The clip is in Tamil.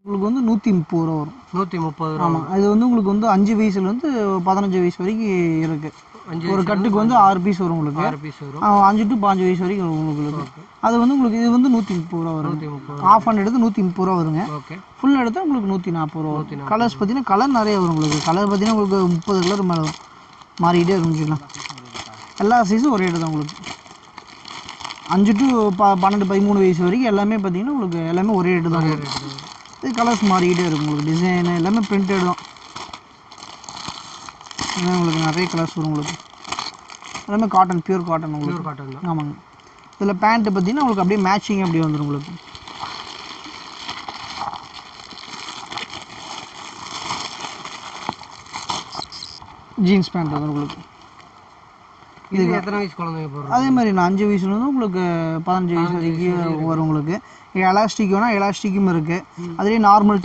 உங்களுக்கு வந்து 130 ரூபா வரும். 130 ரூபா. ஆமாம், அது வந்து உங்களுக்கு வந்து 5 வயசுலேருந்து 15 வயசு வரைக்கும் இருக்குது. ஒரு கட்டுக்கு வந்து 6 பீஸ் வரும் உங்களுக்கு. 6 பீஸ் வரும். 5 to 15 வயசு வரைக்கும் வரும் உங்களுக்கு. அது வந்து உங்களுக்கு இது வந்து 130 ரூபா வரும். ஆஃப் ஹேண்ட் எடுத்து 130 ரூபா வருங்க. ஃபுல் எடுத்தால் உங்களுக்கு 140 ரூபா வரும். கலர்ஸ் பார்த்தீங்கன்னா கலர் நிறைய வரும் உங்களுக்கு. கலர் பார்த்தீங்கன்னா உங்களுக்கு 30 கலர் மேலே வரும். மாறிக்கிட்டே இருந்துச்சுக்கலாம். எல்லா சைஸும் ஒரே ரேட்டு தான் உங்களுக்கு. 5 to 12 13 வயசு வரைக்கும் எல்லாமே பார்த்தீங்கன்னா உங்களுக்கு எல்லாமே ஒரே ரேட்டு தான் உங்களுக்கு. இது கலர்ஸ் மாறிக்கிட்டே இருக்கும் உங்களுக்கு. டிசைனு எல்லாமே பிரிண்டட் தான். உங்களுக்கு நிறைய கலர்ஸ் வரும் உங்களுக்கு. எல்லாமே காட்டன், பியூர் காட்டன் உங்களுக்கு. காட்டன் தான். ஆமாங்க. இதில் பேண்ட்டு பார்த்தீங்கன்னா உங்களுக்கு அப்படியே மேட்சிங் அப்படியே வந்துடும் உங்களுக்கு. ஜீன்ஸ் பேண்ட் வந்து உங்களுக்கு. இது எத்தனை வயசு குழந்தைங்க போடுறோம்? அதே மாதிரி நான் 5 வயசுலேருந்து உங்களுக்கு 15 வயசு வரைக்கும் வரும் உங்களுக்கு. எலாஸ்டிக் வேணால் எலாஸ்டிக்கும் இருக்குது. அதுலேயே நார்மல்